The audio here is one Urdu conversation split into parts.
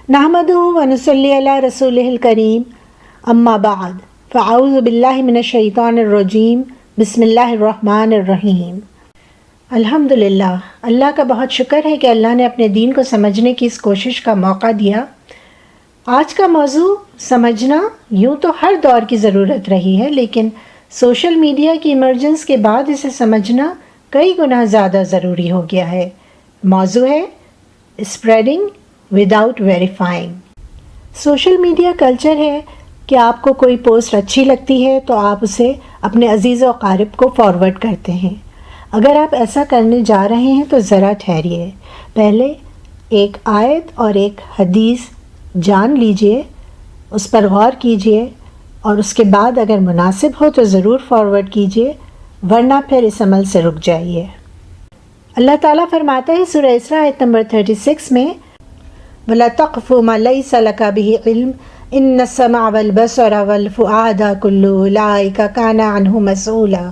نحمدہ ونصلی علی رسولہ الکریم اما بعد فاعوذ باللہ من الشیطان الرجیم بسم اللہ الرحمن الرحیم۔ الحمدللہ، اللہ کا بہت شکر ہے کہ اللہ نے اپنے دین کو سمجھنے کی اس کوشش کا موقع دیا۔ آج کا موضوع سمجھنا یوں تو ہر دور کی ضرورت رہی ہے، لیکن سوشل میڈیا کی ایمرجنس کے بعد اسے سمجھنا کئی گنا زیادہ ضروری ہو گیا ہے۔ موضوع ہے spreading without verifying. Social media culture ہے کہ آپ کو کوئی پوسٹ اچھی لگتی ہے تو آپ اسے اپنے عزیز و اقارب کو فارورڈ کرتے ہیں۔ اگر آپ ایسا کرنے جا رہے ہیں تو ذرا ٹھہریے، پہلے ایک آیت اور ایک حدیث جان لیجئے، اس پر غور کیجئے اور اس کے بعد اگر مناسب ہو تو ضرور فارورڈ کیجئے، ورنہ پھر اس عمل سے رک جائیے۔ اللہ تعالیٰ فرماتا ہے سورہ اسراء آیت نمبر 36 میں وَلَا تَقْفُ مَا لَيْسَ لَكَ بِهِ عِلْمٌ إِنَّ السَّمْعَ وَالْبَصَرَ وَالْفُؤَادَ كُلُّ أُولَٰئِكَ كَانَ عَنْهُ مَسْئُولًا۔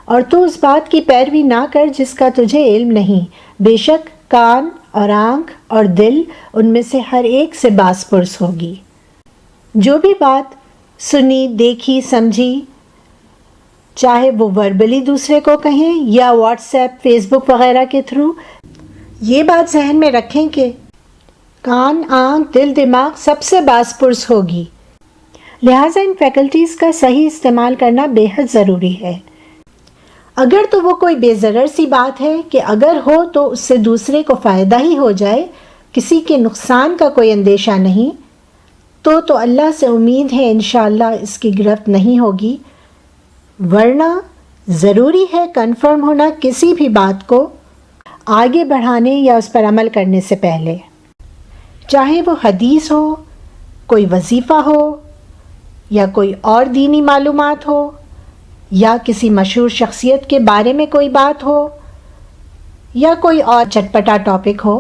اور تو اس بات کی پیروی نہ کر جس کا تجھے علم نہیں، بے شک کان اور آنکھ اور دل ان میں سے ہر ایک سے باز پرس ہوگی۔ جو بھی بات سنی، دیکھی، سمجھی، چاہے وہ وربلی دوسرے کو کہیں یا واٹس ایپ، فیس بک وغیرہ کے تھرو، یہ بات ذہن میں رکھیں کہ کان، آنکھ، دل، دماغ سب سے باز پرس ہوگی، لہٰذا ان فیکلٹیز کا صحیح استعمال کرنا بے حد ضروری ہے۔ اگر تو وہ کوئی بے ضرر سی بات ہے کہ اگر ہو تو اس سے دوسرے کو فائدہ ہی ہو جائے، کسی کے نقصان کا کوئی اندیشہ نہیں، تو اللہ سے امید ہے انشاءاللہ اس کی گرفت نہیں ہوگی، ورنہ ضروری ہے کنفرم ہونا کسی بھی بات کو آگے بڑھانے یا اس پر عمل کرنے سے پہلے، چاہے وہ حدیث ہو، کوئی وظیفہ ہو، یا کوئی اور دینی معلومات ہو، یا کسی مشہور شخصیت کے بارے میں کوئی بات ہو، یا کوئی اور چٹپٹا ٹاپک ہو۔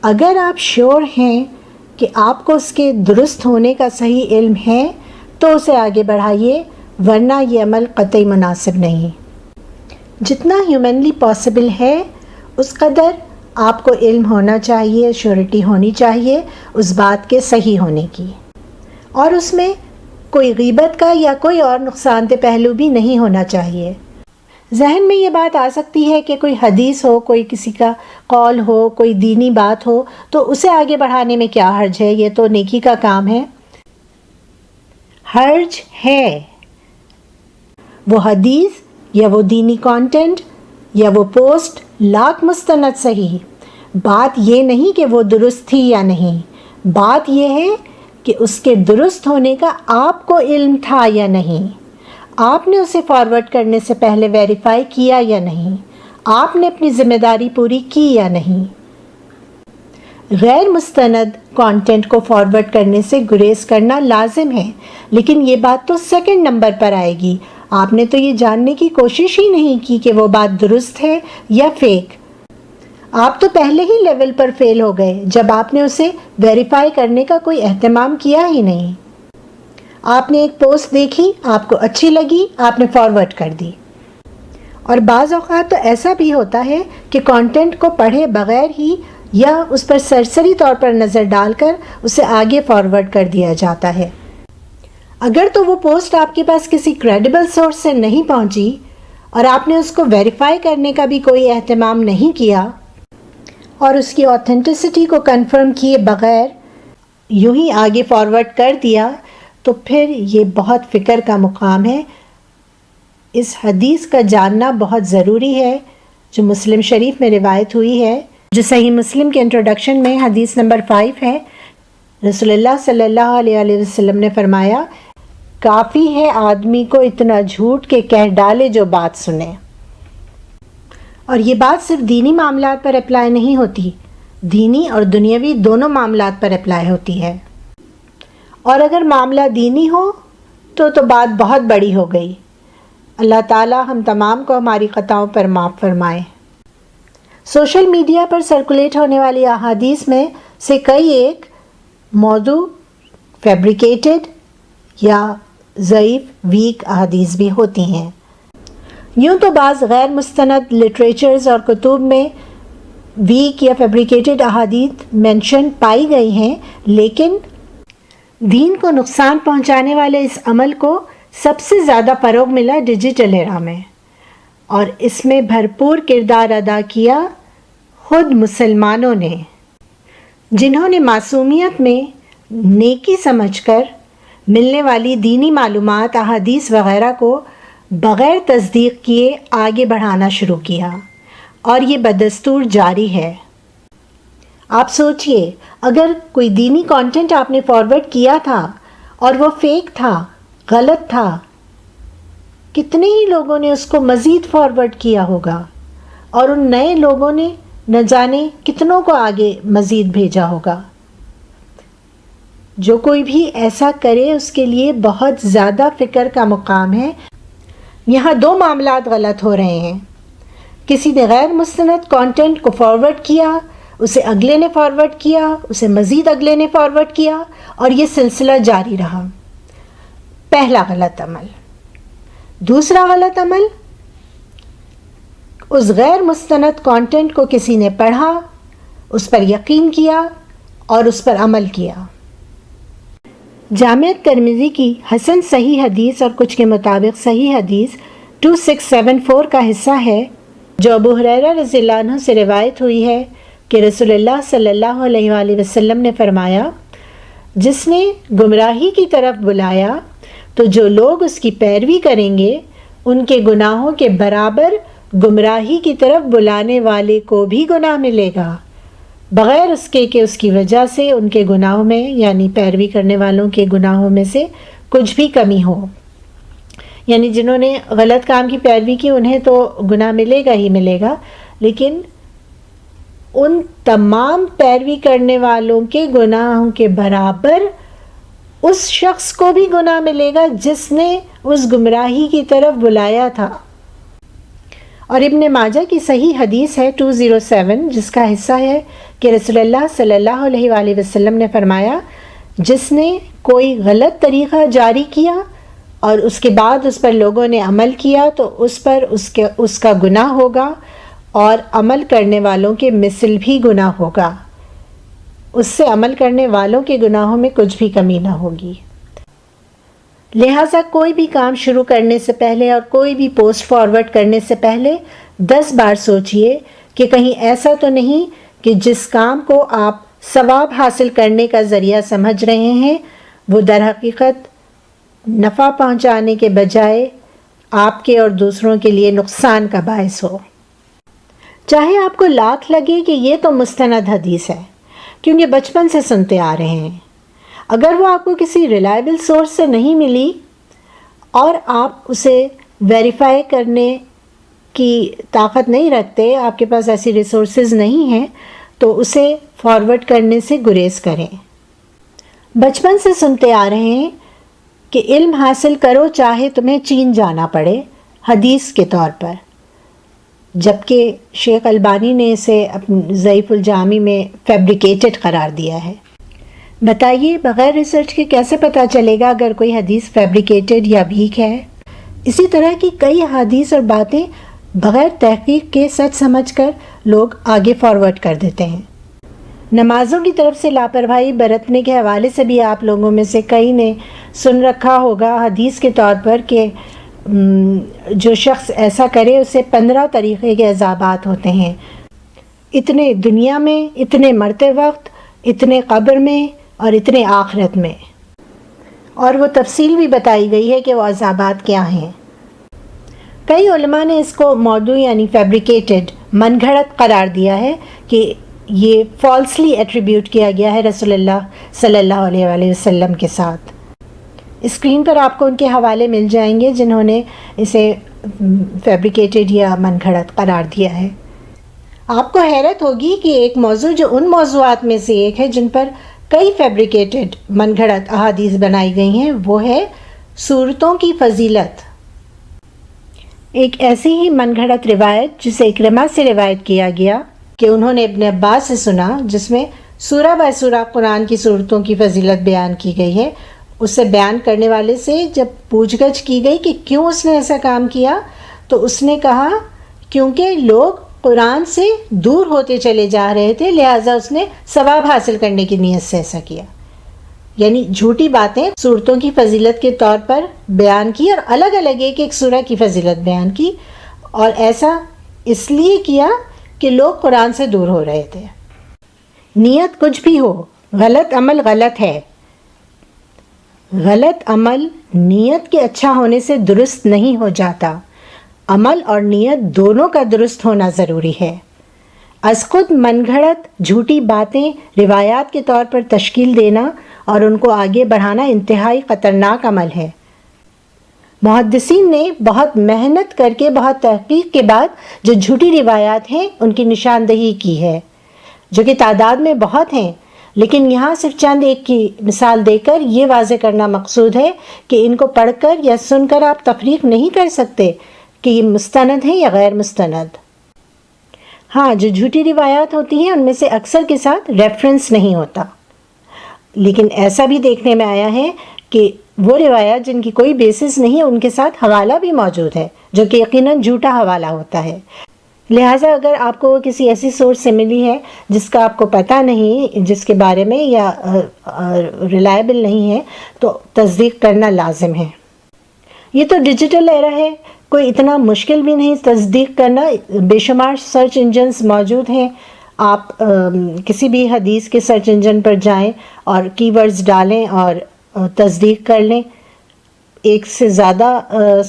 اگر آپ شیور ہیں کہ آپ کو اس کے درست ہونے کا صحیح علم ہے تو اسے آگے بڑھائیے، ورنہ یہ عمل قطعی مناسب نہیں۔ جتنا ہیومنلی پاسبل ہے اس قدر آپ کو علم ہونا چاہیے، شیورٹی ہونی چاہیے اس بات کے صحیح ہونے کی، اور اس میں کوئی غیبت کا یا کوئی اور نقصان دہ پہلو بھی نہیں ہونا چاہیے۔ ذہن میں یہ بات آ سکتی ہے کہ کوئی حدیث ہو، کوئی کسی کا قول ہو، کوئی دینی بات ہو تو اسے آگے بڑھانے میں کیا حرج ہے، یہ تو نیکی کا کام ہے۔ حرج ہے، وہ حدیث یا وہ دینی کانٹینٹ یا وہ پوسٹ لاکھ مستند صحیح، بات یہ نہیں کہ وہ درست تھی یا نہیں، بات یہ ہے کہ اس کے درست ہونے کا آپ کو علم تھا یا نہیں، آپ نے اسے فارورڈ کرنے سے پہلے ویریفائی کیا یا نہیں، آپ نے اپنی ذمہ داری پوری کی یا نہیں۔ غیر مستند کانٹینٹ کو فارورڈ کرنے سے گریز کرنا لازم ہے، لیکن یہ بات تو سیکنڈ نمبر پر آئے گی۔ آپ نے تو یہ جاننے کی کوشش ہی نہیں کی کہ وہ بات درست ہے یا فیک، آپ تو پہلے ہی لیول پر فیل ہو گئے جب آپ نے اسے ویریفائی کرنے کا کوئی اہتمام کیا ہی نہیں۔ آپ نے ایک پوسٹ دیکھی، آپ کو اچھی لگی، آپ نے فارورڈ کر دی، اور بعض اوقات تو ایسا بھی ہوتا ہے کہ کانٹینٹ کو پڑھے بغیر ہی یا اس پر سرسری طور پر نظر ڈال کر اسے آگے فارورڈ کر دیا جاتا ہے۔ اگر تو وہ پوسٹ آپ کے پاس کسی کریڈیبل سورس سے نہیں پہنچی اور آپ نے اس کو ویریفائی کرنے کا بھی کوئی اہتمام نہیں کیا اور اس کی آتھینٹسٹی کو کنفرم کیے بغیر یوں ہی آگے فارورڈ کر دیا، تو پھر یہ بہت فکر کا مقام ہے۔ اس حدیث کا جاننا بہت ضروری ہے جو مسلم شریف میں روایت ہوئی ہے، جو صحیح مسلم کے انٹروڈکشن میں حدیث نمبر 5 ہے۔ رسول اللہ صلی اللہ علیہ وسلم نے فرمایا، کافی ہے آدمی کو اتنا جھوٹ کہ کہہ ڈالے جو بات سنے۔ اور یہ بات صرف دینی معاملات پر اپلائی نہیں ہوتی، دینی اور دنیاوی دونوں معاملات پر اپلائی ہوتی ہے، اور اگر معاملہ دینی ہو تو بات بہت بڑی ہو گئی۔ اللہ تعالی ہم تمام کو ہماری خطاؤں پر معاف فرمائے۔ سوشل میڈیا پر سرکولیٹ ہونے والی احادیث میں سے کئی ایک موضوع فیبریکیٹڈ یا ضعیف، ویک احادیث بھی ہوتی ہیں۔ یوں تو بعض غیر مستند لٹریچرز اور کتب میں ویک یا فیبریکیٹڈ احادیث مینشن پائی گئی ہیں، لیکن دین کو نقصان پہنچانے والے اس عمل کو سب سے زیادہ فروغ ملا ڈیجیٹل ایرا میں، اور اس میں بھرپور کردار ادا کیا خود مسلمانوں نے، جنہوں نے معصومیت میں نیکی سمجھ کر ملنے والی دینی معلومات، احادیث وغیرہ کو بغیر تصدیق کیے آگے بڑھانا شروع کیا، اور یہ بدستور جاری ہے۔ آپ سوچئے، اگر کوئی دینی کانٹینٹ آپ نے فارورڈ کیا تھا اور وہ فیک تھا، غلط تھا، کتنے ہی لوگوں نے اس کو مزید فارورڈ کیا ہوگا، اور ان نئے لوگوں نے نہ جانے کتنوں کو آگے مزید بھیجا ہوگا۔ جو کوئی بھی ایسا کرے اس کے لیے بہت زیادہ فکر کا مقام ہے۔ یہاں دو معاملات غلط ہو رہے ہیں، کسی نے غیر مستند کانٹینٹ کو فارورڈ کیا، اسے اگلے نے فارورڈ کیا، اسے مزید اگلے نے فارورڈ کیا، اور یہ سلسلہ جاری رہا۔ پہلا غلط عمل۔ دوسرا غلط عمل، اس غیر مستند کانٹینٹ کو کسی نے پڑھا، اس پر یقین کیا اور اس پر عمل کیا۔ جامع ترمذی کی حسن صحیح حدیث اور کچھ کے مطابق صحیح حدیث 2674 کا حصہ ہے، جو ابو ہریرہ رضی اللہ عنہ سے روایت ہوئی ہے کہ رسول اللہ صلی اللہ علیہ وآلہ وسلم نے فرمایا، جس نے گمراہی کی طرف بلایا تو جو لوگ اس کی پیروی کریں گے ان کے گناہوں کے برابر گمراہی کی طرف بلانے والے کو بھی گناہ ملے گا، بغیر اس کے کہ اس کی وجہ سے ان کے گناہوں میں، یعنی پیروی کرنے والوں کے گناہوں میں سے کچھ بھی کمی ہو۔ یعنی جنہوں نے غلط کام کی پیروی کی انہیں تو گناہ ملے گا ہی ملے گا، لیکن ان تمام پیروی کرنے والوں کے گناہوں کے برابر اس شخص کو بھی گناہ ملے گا جس نے اس گمراہی کی طرف بلایا تھا۔ اور ابن ماجہ کی صحیح حدیث ہے 207، جس کا حصہ ہے کہ رسول اللہ صلی اللہ علیہ وآلہ وسلم نے فرمایا، جس نے کوئی غلط طریقہ جاری کیا اور اس کے بعد اس پر لوگوں نے عمل کیا تو اس پر اس کا گناہ ہوگا، اور عمل کرنے والوں کے مثل بھی گناہ ہوگا، اس سے عمل کرنے والوں کے گناہوں میں کچھ بھی کمی نہ ہوگی۔ لہٰذا کوئی بھی کام شروع کرنے سے پہلے اور کوئی بھی پوسٹ فارورڈ کرنے سے پہلے 10 بار سوچئے کہ کہیں ایسا تو نہیں کہ جس کام کو آپ ثواب حاصل کرنے کا ذریعہ سمجھ رہے ہیں وہ در حقیقت نفع پہنچانے کے بجائے آپ کے اور دوسروں کے لیے نقصان کا باعث ہو۔ چاہے آپ کو لاکھ لگے کہ یہ تو مستند حدیث ہے کیونکہ بچپن سے سنتے آ رہے ہیں، اگر وہ آپ کو کسی ریلائبل سورس سے نہیں ملی اور آپ اسے ویریفائی کرنے کی طاقت نہیں رکھتے، آپ کے پاس ایسی ریسورسز نہیں ہیں، تو اسے فارورڈ کرنے سے گریز کریں۔ بچپن سے سنتے آ رہے ہیں کہ علم حاصل کرو چاہے تمہیں چین جانا پڑے، حدیث کے طور پر، جبکہ شیخ البانی نے اسے اپنے ضعیف الجامی میں فیبریکیٹڈ قرار دیا ہے۔ بتائیے بغیر ریسرچ کے کیسے پتہ چلے گا اگر کوئی حدیث فیبریکیٹڈ یا ویک ہے؟ اسی طرح کی کئی حدیث اور باتیں بغیر تحقیق کے سچ سمجھ کر لوگ آگے فارورڈ کر دیتے ہیں۔ نمازوں کی طرف سے لاپرواہی برتنے کے حوالے سے بھی آپ لوگوں میں سے کئی نے سن رکھا ہوگا حدیث کے طور پر کہ جو شخص ایسا کرے اسے 15 طریقے کے عذابات ہوتے ہیں، اتنے دنیا میں، اتنے مرتے وقت، اتنے قبر میں اور اتنے آخرت میں، اور وہ تفصیل بھی بتائی گئی ہے کہ وہ عذابات کیا ہیں۔ کئی علماء نے اس کو موضوع یعنی فیبریکیٹڈ، من گھڑت قرار دیا ہے کہ یہ فالسلی ایٹریبیوٹ کیا گیا ہے رسول اللہ صلی اللہ علیہ وآلہ وسلم کے ساتھ۔ اسکرین پر آپ کو ان کے حوالے مل جائیں گے جنہوں نے اسے فیبریکیٹڈ یا من گھڑت قرار دیا ہے۔ آپ کو حیرت ہوگی کہ ایک موضوع جو ان موضوعات میں سے ایک ہے جن پر کئی فیبریکیٹڈ من گھڑت احادیث بنائی گئی ہیں، وہ ہے سورتوں کی فضیلت۔ ایک ایسی ہی من گھڑت روایت جسے اکرمہ سے روایت کیا گیا کہ انہوں نے ابن عباس سے سنا، جس میں سورہ بائی سورہ قرآن کی صورتوں کی فضیلت بیان کی گئی ہے، اسے بیان کرنے والے سے جب پوچھ گچھ کی گئی کہ کیوں اس نے ایسا کام کیا، تو اس نے کہا کیونکہ لوگ قرآن سے دور ہوتے چلے جا رہے تھے، لہٰذا اس نے ثواب حاصل کرنے کی نیت سے ایسا کیا. یعنی جھوٹی باتیں صورتوں کی فضیلت کے طور پر بیان کی اور الگ الگ ایک ایک سورہ کی فضیلت بیان کی، اور ایسا اس لیے کیا کہ لوگ قرآن سے دور ہو رہے تھے. نیت کچھ بھی ہو، غلط عمل غلط ہے. غلط عمل نیت کے اچھا ہونے سے درست نہیں ہو جاتا. عمل اور نیت دونوں کا درست ہونا ضروری ہے. از خود من گھڑت جھوٹی باتیں روایات کے طور پر تشکیل دینا اور ان کو آگے بڑھانا انتہائی خطرناک عمل ہے. محدثین نے بہت محنت کر کے، بہت تحقیق کے بعد جو جھوٹی روایات ہیں ان کی نشاندہی کی ہے، جو کہ تعداد میں بہت ہیں، لیکن یہاں صرف چند ایک کی مثال دے کر یہ واضح کرنا مقصود ہے کہ ان کو پڑھ کر یا سن کر آپ تفریق نہیں کر سکتے کہ یہ مستند ہیں یا غیر مستند. ہاں، جو جھوٹی روایات ہوتی ہیں ان میں سے اکثر کے ساتھ ریفرنس نہیں ہوتا، لیکن ایسا بھی دیکھنے میں آیا ہے کہ وہ روایات جن کی کوئی بیسس نہیں ہے ان کے ساتھ حوالہ بھی موجود ہے، جو کہ یقیناً جھوٹا حوالہ ہوتا ہے. لہٰذا اگر آپ کو کسی ایسی سورس سے ملی ہے جس کا آپ کو پتہ نہیں، جس کے بارے میں یا ریلائبل نہیں ہے، تو تصدیق کرنا لازم ہے. یہ تو ڈیجیٹل ایرا ہے، کوئی اتنا مشکل بھی نہیں تصدیق کرنا. بے شمار سرچ انجنز موجود ہیں. آپ کسی بھی حدیث کے سرچ انجن پر جائیں اور کی ورڈز ڈالیں اور تصدیق کر لیں. ایک سے زیادہ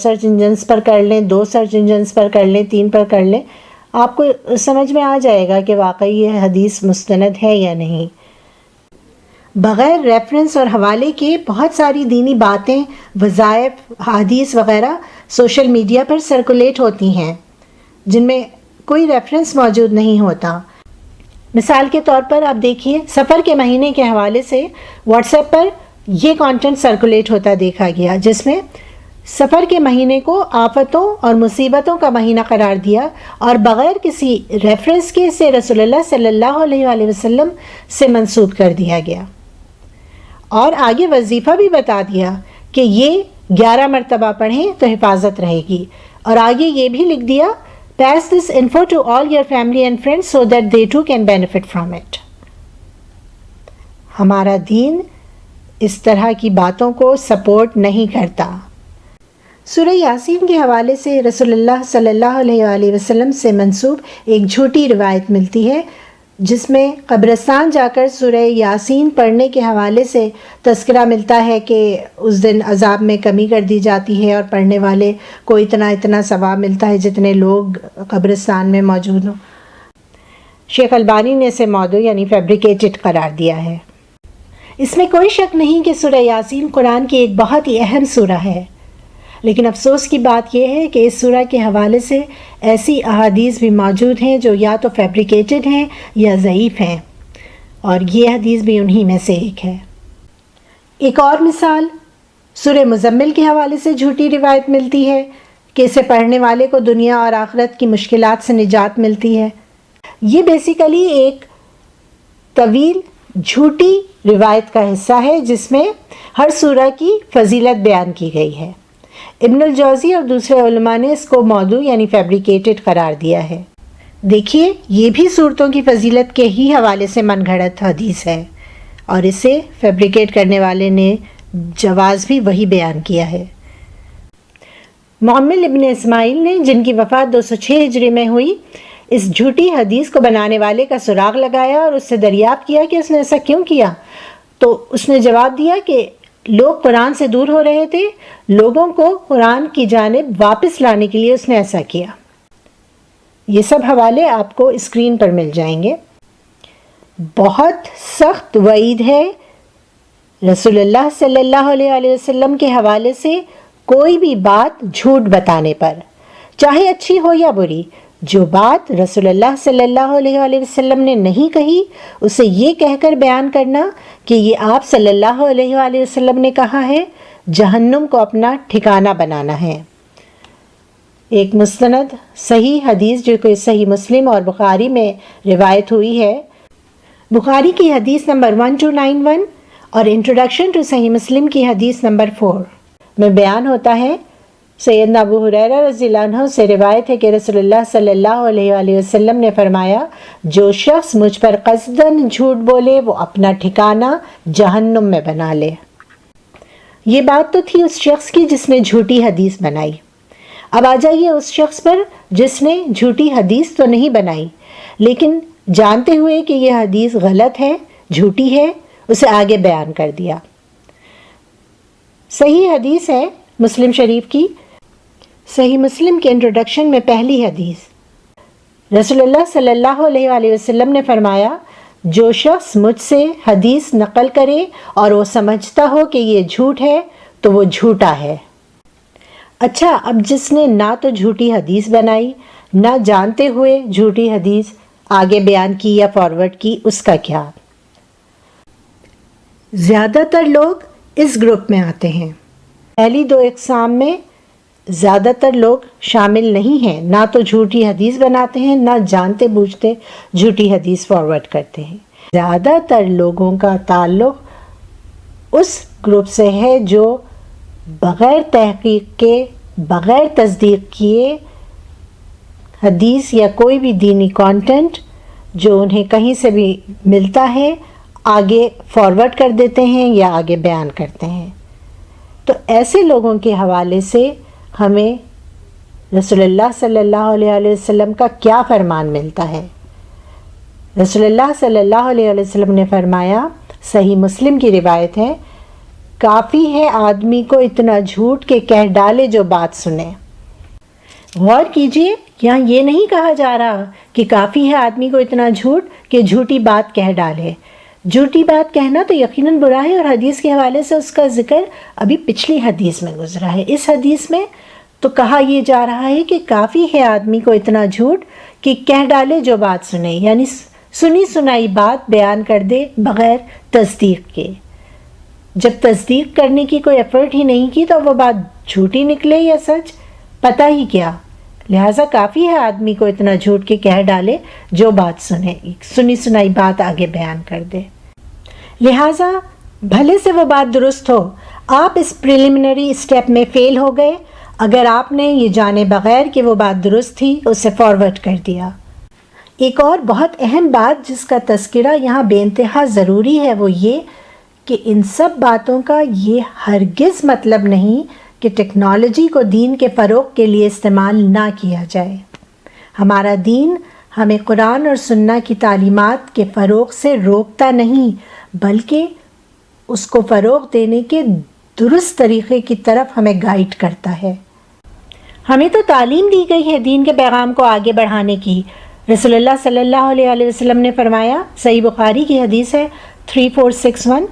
سرچ انجنز پر کر لیں، 2 سرچ انجنز پر کر لیں، 3 پر کر لیں، آپ کو سمجھ میں آ جائے گا کہ واقعی یہ حدیث مستند ہے یا نہیں. بغیر ریفرنس اور حوالے کے بہت ساری دینی باتیں، وظائف، حدیث وغیرہ سوشل میڈیا پر سرکولیٹ ہوتی ہیں جن میں کوئی ریفرنس موجود نہیں ہوتا. مثال کے طور پر آپ دیکھیے، سفر کے مہینے کے حوالے سے واٹس ایپ پر یہ کانٹینٹ سرکولیٹ ہوتا دیکھا گیا، جس میں سفر کے مہینے کو آفتوں اور مصیبتوں کا مہینہ قرار دیا اور بغیر کسی ریفرنس کے اسے رسول اللہ صلی اللہ علیہ وآلہ وسلم سے منسوب کر دیا گیا، اور آگے وظیفہ بھی بتا دیا کہ یہ 11 مرتبہ پڑھیں تو حفاظت رہے گی، اور آگے یہ بھی لکھ دیا pass this info to all your family and friends so that they too can benefit from it. ہمارا دین اس طرح کی باتوں کو سپورٹ نہیں کرتا. سورہ یاسین کے حوالے سے رسول اللہ صلی اللہ علیہ وآلہ وسلم سے منسوب ایک جھوٹی روایت ملتی ہے جس میں قبرستان جا کر سورہ یاسین پڑھنے کے حوالے سے تذکرہ ملتا ہے کہ اس دن عذاب میں کمی کر دی جاتی ہے اور پڑھنے والے کو اتنا ثواب ملتا ہے جتنے لوگ قبرستان میں موجود ہوں. شیخ البانی نے اسے موضوع یعنی فیبریکیٹڈ قرار دیا ہے. اس میں کوئی شک نہیں کہ سورہ یاسین قرآن کی ایک بہت ہی اہم سورہ ہے، لیکن افسوس کی بات یہ ہے کہ اس سورہ کے حوالے سے ایسی احادیث بھی موجود ہیں جو یا تو فیبریکیٹڈ ہیں یا ضعیف ہیں، اور یہ حدیث بھی انہی میں سے ایک ہے. ایک اور مثال سورہ مزمل کے حوالے سے جھوٹی روایت ملتی ہے کہ اسے پڑھنے والے کو دنیا اور آخرت کی مشکلات سے نجات ملتی ہے. یہ بیسیکلی ایک طویل جھوٹی روایت کا حصہ ہے جس میں ہر سورہ کی فضیلت بیان کی گئی ہے. ابن الجوزی اور دوسرے علماء نے اس کو موضوع یعنی فیبریکیٹڈ قرار دیا ہے. دیکھیے، یہ بھی صورتوں کی فضیلت کے ہی حوالے سے من گھڑت حدیث ہے، اور اسے فیبریکیٹ کرنے والے نے جواز بھی وہی بیان کیا ہے. معمل ابن اسماعیل نے، جن کی وفات 206 ہجری میں ہوئی، اس جھوٹی حدیث کو بنانے والے کا سراغ لگایا اور اس سے دریافت کیا کہ اس نے ایسا کیوں کیا. تو اس نے جواب دیا کہ لوگ قرآن سے دور ہو رہے تھے، لوگوں کو قرآن کی جانب واپس لانے کے لیے اس نے ایسا کیا. یہ سب حوالے آپ کو اسکرین پر مل جائیں گے. بہت سخت وعید ہے رسول اللہ صلی اللہ علیہ وسلم کے حوالے سے کوئی بھی بات جھوٹ بتانے پر، چاہے اچھی ہو یا بری. جو بات رسول اللہ صلی اللہ علیہ وسلم نے نہیں کہی، اسے یہ کہہ کر بیان کرنا کہ یہ آپ صلی اللہ علیہ وسلم نے کہا ہے، جہنم کو اپنا ٹھکانہ بنانا ہے. ایک مستند صحیح حدیث جو کہ صحیح مسلم اور بخاری میں روایت ہوئی ہے، بخاری کی حدیث نمبر 1291 اور انٹروڈکشن ٹو صحیح مسلم کی حدیث نمبر 4 میں بیان ہوتا ہے سیدنا ابو ہریرہ رضی اللہ عنہ سے روایت ہے کہ رسول اللہ صلی اللہ علیہ وآلہ وسلم نے فرمایا، جو شخص مجھ پر قصداً جھوٹ بولے وہ اپنا ٹھکانہ جہنم میں بنا لے۔ یہ بات تو تھی اس شخص کی جس نے جھوٹی حدیث بنائی۔ اب آ جائیے اس شخص پر جس نے جھوٹی حدیث تو نہیں بنائی، لیکن جانتے ہوئے کہ یہ حدیث غلط ہے، جھوٹی ہے، اسے آگے بیان کر دیا۔ صحیح حدیث ہے مسلم شریف کی، صحیح مسلم کے انٹروڈکشن میں پہلی حدیث، رسول اللہ صلی اللہ علیہ وآلہ وسلم نے فرمایا، جو شخص مجھ سے حدیث نقل کرے اور وہ سمجھتا ہو کہ یہ جھوٹ ہے تو وہ جھوٹا ہے۔ اچھا، اب جس نے نہ تو جھوٹی حدیث بنائی، نہ جانتے ہوئے جھوٹی حدیث آگے بیان کی یا فارورڈ کی، اس کا کیا؟ زیادہ تر لوگ اس گروپ میں آتے ہیں۔ پہلی دو اقسام میں زیادہ تر لوگ شامل نہیں ہیں، نہ تو جھوٹی حدیث بناتے ہیں، نہ جانتے بوجھتے جھوٹی حدیث فارورڈ کرتے ہیں۔ زیادہ تر لوگوں کا تعلق اس گروپ سے ہے جو بغیر تحقیق کے، بغیر تصدیق کیے حدیث یا کوئی بھی دینی کانٹینٹ جو انہیں کہیں سے بھی ملتا ہے آگے فارورڈ کر دیتے ہیں یا آگے بیان کرتے ہیں۔ تو ایسے لوگوں کے حوالے سے ہمیں رسول اللہ صلی اللہ علیہ وسلم کا کیا فرمان ملتا ہے؟ رسول اللہ صلی اللہ علیہ وسلم نے فرمایا، صحیح مسلم کی روایت ہے، کافی ہے آدمی کو اتنا جھوٹ کہ کہہ ڈالے جو بات سنے۔ غور کیجئے، یہاں یہ نہیں کہا جا رہا کہ کافی ہے آدمی کو اتنا جھوٹ کہ جھوٹی بات کہہ ڈالے۔ جھوٹی بات کہنا تو یقیناً برا ہے، اور حدیث کے حوالے سے اس کا ذکر ابھی پچھلی حدیث میں گزرا ہے۔ اس حدیث میں تو کہا یہ جا رہا ہے کہ کافی ہے آدمی کو اتنا جھوٹ کہ کہہ ڈالے جو بات سنے، یعنی سنی سنائی بات بیان کر دے بغیر تصدیق کے۔ جب تصدیق کرنے کی کوئی ایفرٹ ہی نہیں کی تو وہ بات جھوٹی نکلے یا سچ، پتہ ہی کیا۔ لہٰذا کافی ہے آدمی کو اتنا جھوٹ کہ کہہ ڈالے جو بات سنے، سنی سنائی بات آگے بیان کر دے۔ لہٰذا بھلے سے وہ بات درست ہو، آپ اس پریلیمنری اسٹیپ میں فیل ہو گئے اگر آپ نے یہ جانے بغیر کہ وہ بات درست تھی اسے فارورڈ کر دیا۔ ایک اور بہت اہم بات جس کا تذکرہ یہاں بے انتہا ضروری ہے وہ یہ کہ ان سب باتوں کا یہ ہرگز مطلب نہیں کہ ٹیکنالوجی کو دین کے فروغ کے لیے استعمال نہ کیا جائے۔ ہمارا دین ہمیں قرآن اور سنہ کی تعلیمات کے فروغ سے روکتا نہیں، بلکہ اس کو فروغ دینے کے درست طریقے کی طرف ہمیں گائیڈ کرتا ہے۔ ہمیں تو تعلیم دی گئی ہے دین کے پیغام کو آگے بڑھانے کی۔ رسول اللہ صلی اللہ علیہ وسلم نے فرمایا، صحیح بخاری کی حدیث ہے 3461،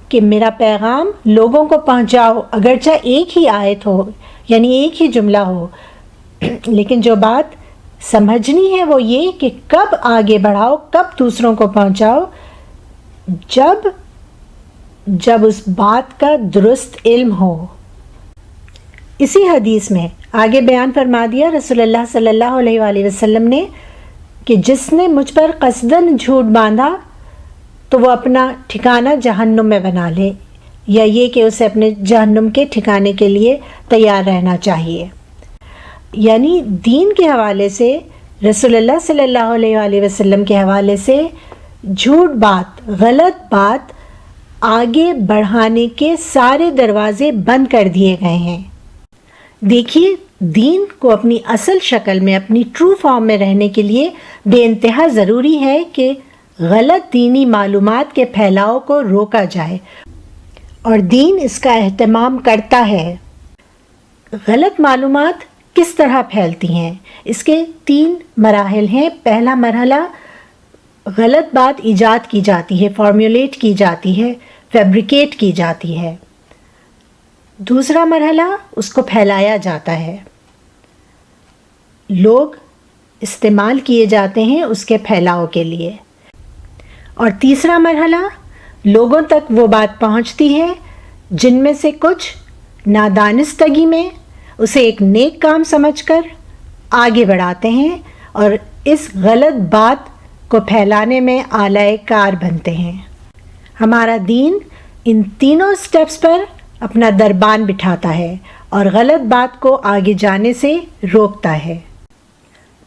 کہ میرا پیغام لوگوں کو پہنچاؤ، اگرچہ ایک ہی آیت ہو، یعنی ایک ہی جملہ ہو، لیکن جو بات سمجھنی ہے وہ یہ کہ کب آگے بڑھاؤ، کب دوسروں کو پہنچاؤ، جب اس بات کا درست علم ہو۔ اسی حدیث میں آگے بیان فرما دیا رسول اللہ صلی اللہ علیہ وآلہ وسلم نے کہ جس نے مجھ پر قصداً جھوٹ باندھا تو وہ اپنا ٹھکانہ جہنم میں بنا لے، یا یہ کہ اسے اپنے جہنم کے ٹھکانے کے لیے تیار رہنا چاہیے۔ یعنی دین کے حوالے سے، رسول اللہ صلی اللہ علیہ وآلہ وسلم کے حوالے سے جھوٹ بات، غلط بات آگے بڑھانے کے سارے دروازے بند کر دیے گئے ہیں۔ دیکھیے، دین کو اپنی اصل شکل میں، اپنی ٹرو فارم میں رہنے کے لیے بے انتہا ضروری ہے کہ غلط دینی معلومات کے پھیلاؤ کو روکا جائے، اور دین اس کا اہتمام کرتا ہے۔ غلط معلومات کس طرح پھیلتی ہیں؟ اس کے 3 مراحل ہیں۔ پہلا مرحلہ، غلط بات ایجاد کی جاتی ہے، فارمولیٹ کی جاتی ہے، فیبریکیٹ کی جاتی ہے۔ دوسرا مرحلہ، اس کو پھیلایا جاتا ہے، لوگ استعمال کیے جاتے ہیں اس کے پھیلاؤ کے لیے۔ اور تیسرا مرحلہ، لوگوں تک وہ بات پہنچتی ہے جن میں سے کچھ نادانستگی میں اسے ایک نیک کام سمجھ کر آگے بڑھاتے ہیں اور اس غلط بات کو پھیلانے میں آلۂ کار بنتے ہیں۔ ہمارا دین ان تینوں سٹیپس پر اپنا دربان بٹھاتا ہے اور غلط بات کو آگے جانے سے روکتا ہے۔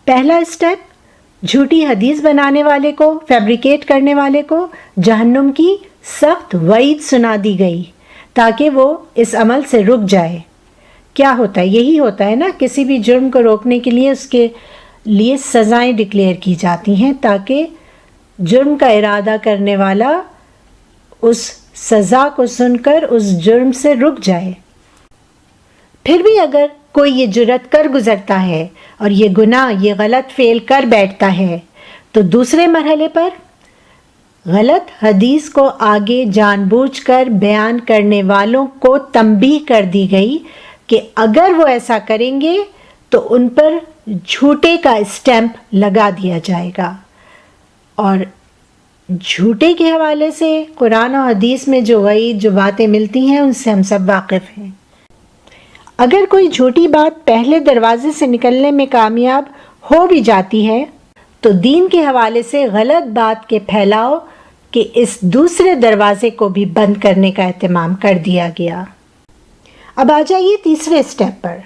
پہلا اسٹیپ، جھوٹی حدیث بنانے والے کو، فیبریکیٹ کرنے والے کو جہنم کی سخت وعید سنا دی گئی تاکہ وہ اس عمل سے رک جائے۔ کیا ہوتا ہے؟ یہی ہوتا ہے نا، کسی بھی جرم کو روکنے کے لیے اس کے لیے سزائیں ڈکلیئر کی جاتی ہیں تاکہ جرم کا ارادہ کرنے والا اس سزا کو سن کر اس جرم سے رک جائے۔ پھر بھی اگر کوئی یہ جرات کر گزرتا ہے اور یہ گناہ، یہ غلط فعل کر بیٹھتا ہے تو دوسرے مرحلے پر غلط حدیث کو آگے جان بوجھ کر بیان کرنے والوں کو تنبیہ کر دی گئی کہ اگر وہ ایسا کریں گے تو ان پر جھوٹے کا اسٹیمپ لگا دیا جائے گا۔ اور جھوٹے کے حوالے سے قرآن و حدیث میں جو وعید، جو باتیں ملتی ہیں ان سے ہم سب واقف ہیں۔ اگر کوئی جھوٹی بات پہلے دروازے سے نکلنے میں کامیاب ہو بھی جاتی ہے تو دین کے حوالے سے غلط بات کے پھیلاؤ کے اس دوسرے دروازے کو بھی بند کرنے کا اہتمام کر دیا گیا۔ اب آ جائیے تیسرے اسٹیپ پر۔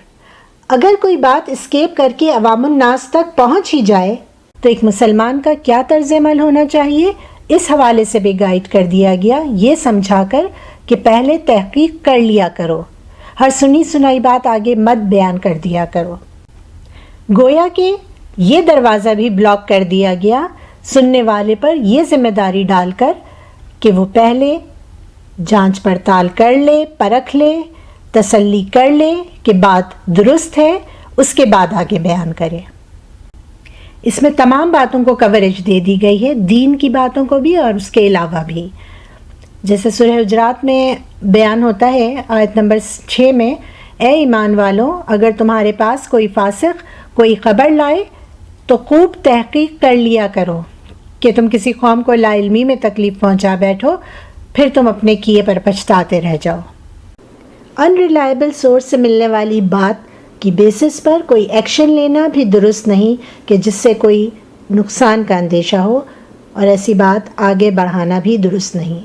اگر کوئی بات اسکیپ کر کے عوام الناس تک پہنچ ہی جائے تو ایک مسلمان کا کیا طرز عمل ہونا چاہیے، اس حوالے سے بھی گائیڈ کر دیا گیا، یہ سمجھا کر کہ پہلے تحقیق کر لیا کرو، ہر سنی سنائی بات آگے مت بیان کر دیا کرو۔ گویا کہ یہ دروازہ بھی بلاک کر دیا گیا، سننے والے پر یہ ذمہ داری ڈال کر کہ وہ پہلے جانچ پڑتال کر لے، پرکھ لے، تسلی کر لے کہ بات درست ہے، اس کے بعد آگے بیان کرے۔ اس میں تمام باتوں کو کوریج دے دی گئی ہے، دین کی باتوں کو بھی اور اس کے علاوہ بھی۔ جیسے سورہ حجرات میں بیان ہوتا ہے آیت نمبر 6 میں، اے ایمان والوں، اگر تمہارے پاس کوئی فاسق کوئی خبر لائے تو خوب تحقیق کر لیا کرو کہ تم کسی قوم کو لا علمی میں تکلیف پہنچا بیٹھو، پھر تم اپنے کیے پر پچھتاتے رہ جاؤ۔ انریلائبل سورس سے ملنے والی بات کی بیسس پر کوئی ایکشن لینا بھی درست نہیں کہ جس سے کوئی نقصان کا اندیشہ ہو، اور ایسی بات آگے بڑھانا بھی درست نہیں۔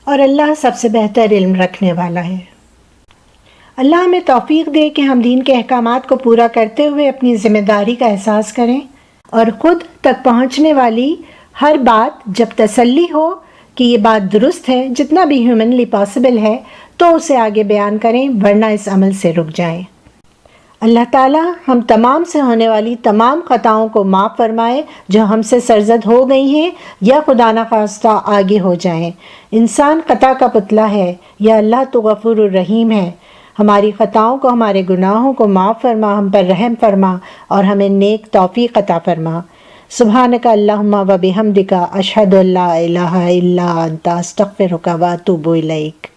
اور اللہ سب سے بہتر علم رکھنے والا ہے۔ اللہ ہمیں توفیق دے کہ ہم دین کے احکامات کو پورا کرتے ہوئے اپنی ذمہ داری کا احساس کریں اور خود تک پہنچنے والی ہر بات جب تسلی ہو کہ یہ بات درست ہے، جتنا بھی ہیومنلی پاسبل ہے، تو اسے آگے بیان کریں، ورنہ اس عمل سے رک جائیں۔ اللہ تعالیٰ ہم تمام سے ہونے والی تمام خطاؤں کو معاف فرمائے جو ہم سے سرزد ہو گئی ہیں یا خدا نخواستہ آگے ہو جائیں۔ انسان خطا کا پتلا ہے، یا اللہ تو غفور الرحیم ہے۔ ہماری خطاؤں کو، ہمارے گناہوں کو معاف فرما، ہم پر رحم فرما اور ہمیں نیک توفیق عطا فرما۔ سبحانک اللہم و بحمدک، اشہد ان لا الہ الا انت، استغفرک و اتوب الیک۔